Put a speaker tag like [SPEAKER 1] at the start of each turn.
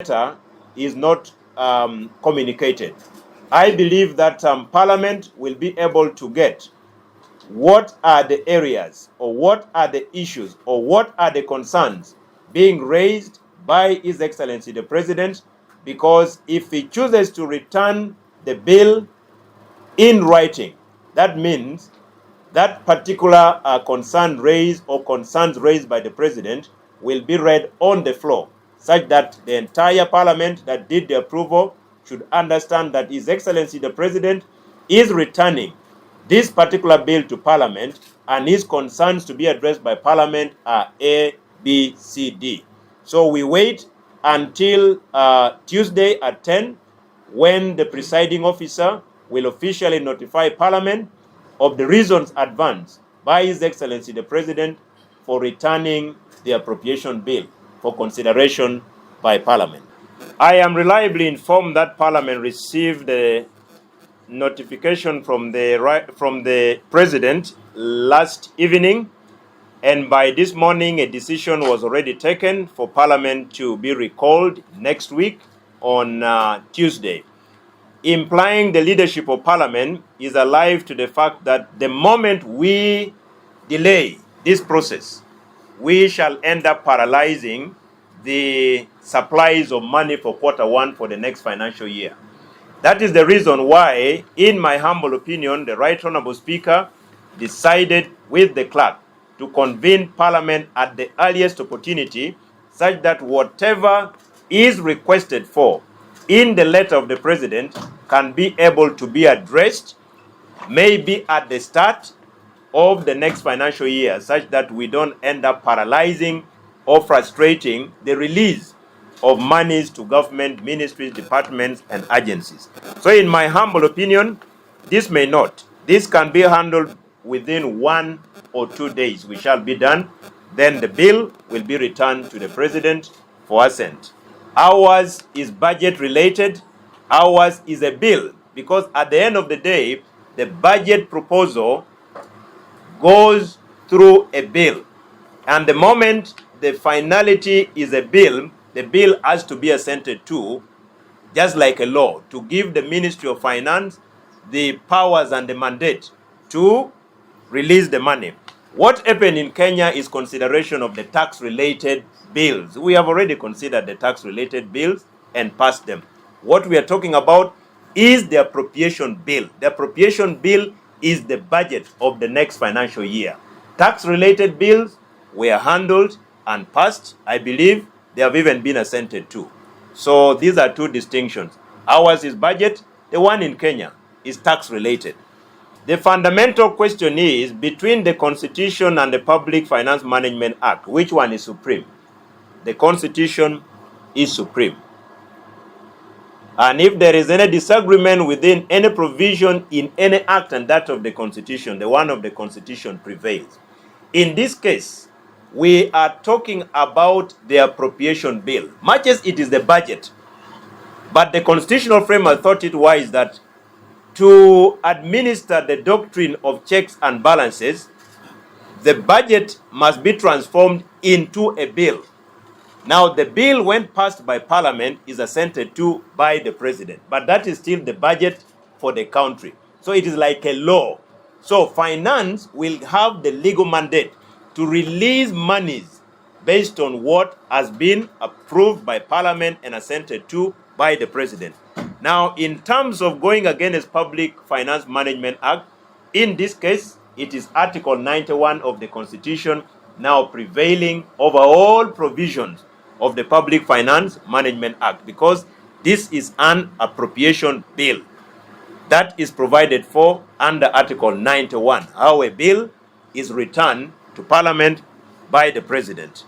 [SPEAKER 1] letter is not communicated. I believe that Parliament will be able to get what are the areas or what are the issues or what are the concerns being raised by His Excellency the President, because if he chooses to return the bill in writing, that means that particular concern raised or concerns raised by the President will be read on the floor, such that the entire Parliament that did the approval should understand that His Excellency the President is returning this particular bill to Parliament, and his concerns to be addressed by Parliament are A, B, C, D. So we wait until Tuesday at 10, when the presiding officer will officially notify Parliament of the reasons advanced by His Excellency the President for returning the appropriation bill for consideration by Parliament. I am reliably informed that Parliament received the notification from the President last evening, and by this morning a decision was already taken for Parliament to be recalled next week on Tuesday, implying the leadership of Parliament is alive to the fact that the moment we delay this process, we shall end up paralyzing the supplies of money for Q1 for the next financial year. That is the reason why, in my humble opinion, the Right Honorable Speaker decided with the clerk to convene Parliament at the earliest opportunity, such that whatever is requested for in the letter of the President can be able to be addressed, maybe at the start of the next financial year, such that we don't end up paralyzing or frustrating the release of monies to government, ministries, departments, and agencies. So in my humble opinion, this may not. This can be handled within 1 or 2 days. We shall be done. Then the bill will be returned to the President for assent. Ours is budget related. Ours is a bill, because at the end of the day, the budget proposal goes through a bill. And the moment the finality is a bill, the bill has to be assented to, just like a law, to give the Ministry of Finance the powers and the mandate to release the money. What happened in Kenya is consideration of the tax-related bills. We have already considered the tax-related bills and passed them. What we are talking about is the appropriation bill. The appropriation bill is the budget of the next financial year. Tax-related bills were handled and passed. I believe they have even been assented to. So these are two distinctions. Ours is budget. The one in Kenya is tax-related. The fundamental question is, between the Constitution and the Public Finance Management Act, which one is supreme? The Constitution is supreme. And if there is any disagreement within any provision in any act and that of the Constitution, the one of the Constitution prevails. In this case, we are talking about the appropriation bill, much as it is the budget. But the constitutional framework thought it wise that to administer the doctrine of checks and balances, the budget must be transformed into a bill. Now, the bill, when passed by Parliament, is assented to by the President. But that is still the budget for the country. So it is like a law. So finance will have the legal mandate to release monies based on what has been approved by Parliament and assented to by the President. Now, in terms of going against Public Finance Management Act, in this case, it is Article 91 of the Constitution now prevailing over all provisions of the Public Finance Management Act, because this is an appropriation bill that is provided for under Article 91, how a bill is returned to Parliament by the President.